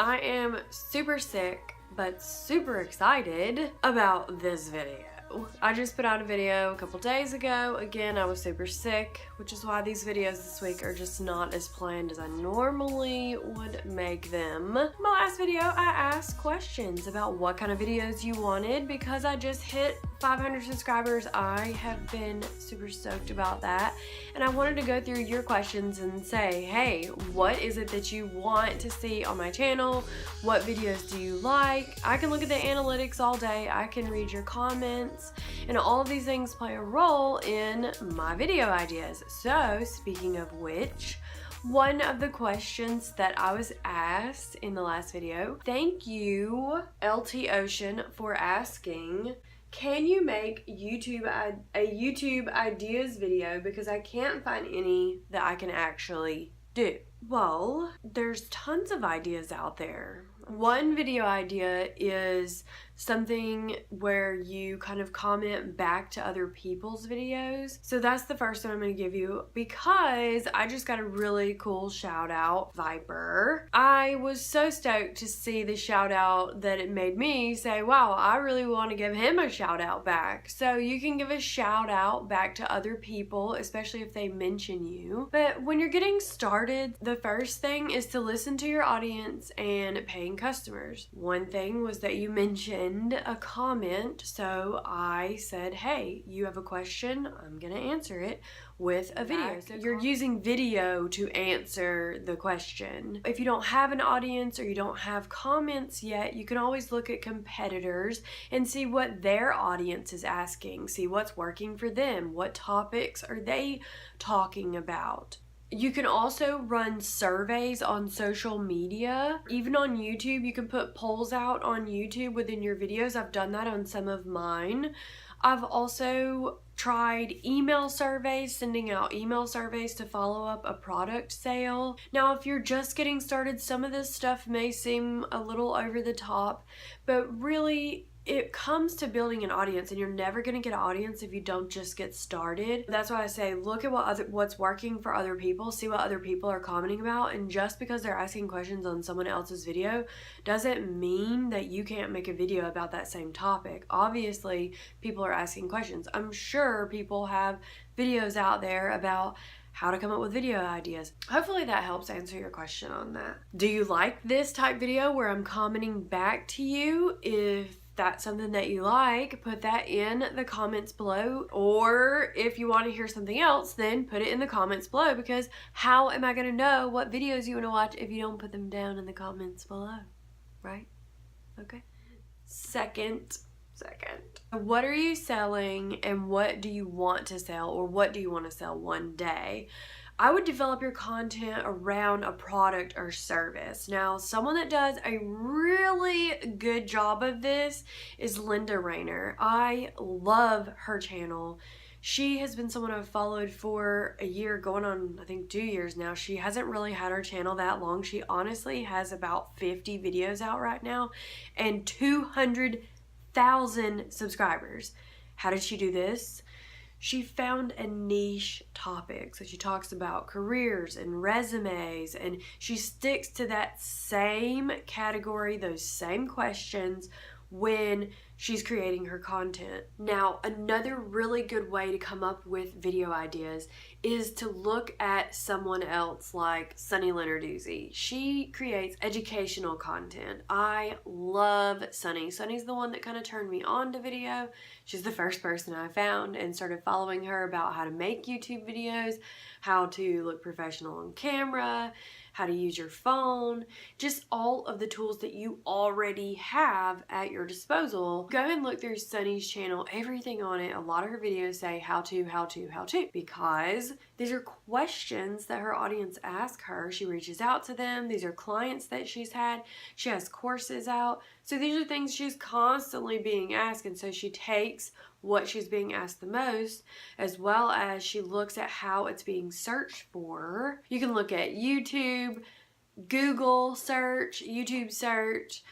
I am super sick, but super excited about this video. I just put out a video a couple days ago. Again, I was super sick, which is why these videos this week are just not as planned as I normally would make them. In my last video, I asked questions about what kind of videos you wanted because I just hit 500 subscribers. I have been super stoked about that, and I wanted to go through your questions and say, hey, what is it that you want to see on my channel? What videos do you like? I can look at the analytics all day. I can read your comments, and all of these things play a role in my video ideas. So speaking of which, one of the questions that I was asked in the last video, thank you LT Ocean for asking, can you make a YouTube ideas video because I can't find any that I can actually do? Well, there's tons of ideas out there. One video idea is something where you kind of comment back to other people's videos. So that's the first one I'm going to give you because I just got a really cool shout out, Viper. I was so stoked to see the shout out that it made me say, wow, I really want to give him a shout out back. So you can give a shout out back to other people, especially if they mention you. But when you're getting started, the first thing is to listen to your audience and paying customers. One thing was that you mentioned a comment, so I said, hey, you have a question, I'm gonna answer it with a video. So you're using video to answer the question. If you don't have an audience or you don't have comments yet, you can always look at competitors and see what their audience is asking, see what's working for them, what topics are they talking about. You can also run surveys on social media. Even on YouTube, you can put polls out on YouTube within your videos. I've done that on some of mine. I've also tried email surveys, sending out email surveys to follow up a product sale. Now, if you're just getting started, some of this stuff may seem a little over the top, but really, it comes to building an audience, and you're never going to get an audience if you don't just get started. That's why I say look at what's working for other people, see what other people are commenting about, and just because they're asking questions on someone else's video doesn't mean that you can't make a video about that same topic. Obviously, people are asking questions. I'm sure people have videos out there about how to come up with video ideas. Hopefully that helps answer your question on that. Do you like this type video where I'm commenting back to you? If that's something that you like, put that in the comments below. Or if you want to hear something else, then put it in the comments below, because how am I going to know what videos you want to watch if you don't put them down in the comments below, right? Okay. Second, what are you selling and what do you want to sell, or what do you want to sell one day? I would develop your content around a product or service. Now, someone that does a really good job of this is Linda Rayner. I love her channel. She has been someone I've followed for a year, going on I think 2 years now. She hasn't really had her channel that long. She honestly has about 50 videos out right now and 200,000 subscribers. How did she do this? She found a niche topic. So she talks about careers and resumes, and she sticks to that same category, those same questions when she's creating her content. Now, another really good way to come up with video ideas is to look at someone else like Sunny Lenarduzzi. She creates educational content. I love Sunny. Sunny's the one that kind of turned me on to video. She's the first person I found and started following her about how to make YouTube videos, how to look professional on camera, how to use your phone, just all of the tools that you already have at your disposal. Go and look through Sunny's channel, everything on it. A lot of her videos say how to, because these are questions that her audience ask her. She reaches out to them. These are clients that she's had. She has courses out. So these are things she's constantly being asked, and so she takes what she's being asked the most, as well as she looks at how it's being searched for. You can look at YouTube, Google search, YouTube search,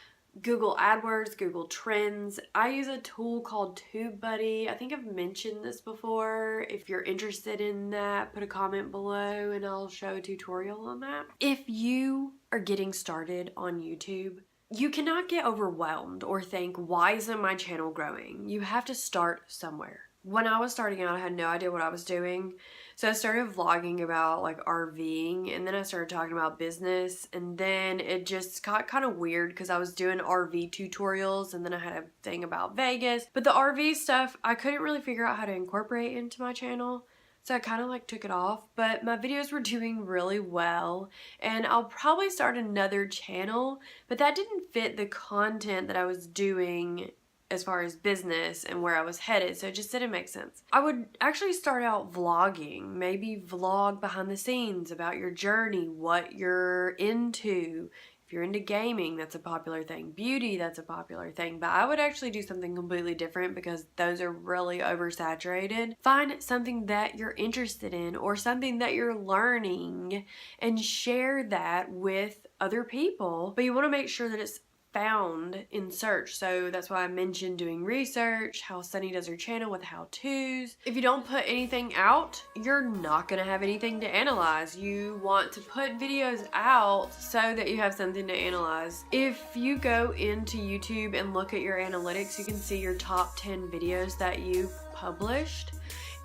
Google AdWords, Google Trends. I use a tool called TubeBuddy. I think I've mentioned this before. If you're interested in that, put a comment below and I'll show a tutorial on that. If you are getting started on YouTube, you cannot get overwhelmed or think, why isn't my channel growing? You have to start somewhere. When I was starting out, I had no idea what I was doing. So I started vlogging about like RVing, and then I started talking about business, and then it just got kind of weird because I was doing RV tutorials, and then I had a thing about Vegas. But the RV stuff, I couldn't really figure out how to incorporate into my channel. So I kind of like took it off, but my videos were doing really well, and I'll probably start another channel, but that didn't fit the content that I was doing as far as business and where I was headed, so it just didn't make sense. I would actually start out vlogging, maybe vlog behind the scenes about your journey, what you're into. If you're into gaming, that's a popular thing. Beauty, that's a popular thing. But I would actually do something completely different because those are really oversaturated. Find something that you're interested in or something that you're learning and share that with other people. But you want to make sure that it's found in search. So that's why I mentioned doing research, how Sunny does her channel with how-tos. If you don't put anything out, you're not gonna have anything to analyze. You want to put videos out so that you have something to analyze. If you go into YouTube and look at your analytics, you can see your top 10 videos that you've published,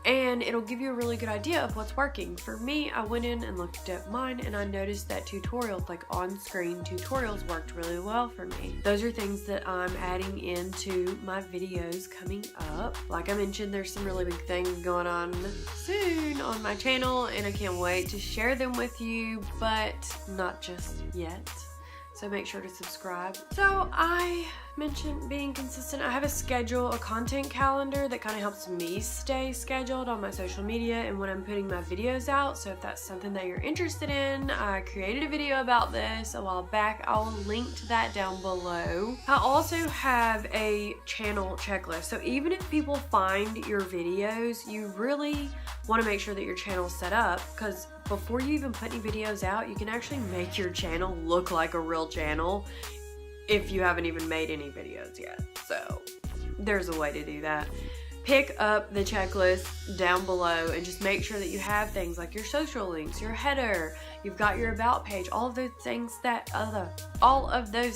and it'll give you a really good idea of what's working. For me, I went in and looked at mine and I noticed that tutorials, like on-screen tutorials, worked really well for me. Those are things that I'm adding into my videos coming up. Like I mentioned, there's some really big things going on soon on my channel and I can't wait to share them with you, but not just yet. So make sure to subscribe. So I mentioned being consistent. I have a schedule, a content calendar that kind of helps me stay scheduled on my social media and when I'm putting my videos out. So if that's something that you're interested in, I created a video about this a while back. I'll link to that down below. I also have a channel checklist. So even if people find your videos, you really want to make sure that your channel's set up, because before you even put any videos out, you can actually make your channel look like a real channel if you haven't even made any videos yet. So there's a way to do that. Pick up the checklist down below and just make sure that you have things like your social links, your header, you've got your about page, all of those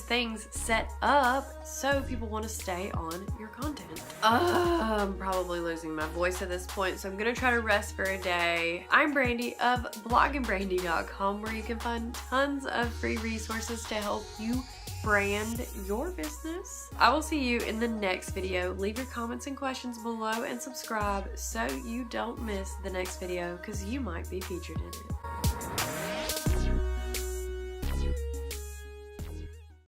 things set up so people want to stay on your content. I'm probably losing my voice at this point, so I'm gonna try to rest for a day. I'm Brandy of bloggingbrandi.com, where you can find tons of free resources to help you brand your business. I will see you in the next video. Leave your comments and questions below and subscribe so you don't miss the next video, because you might be featured in it.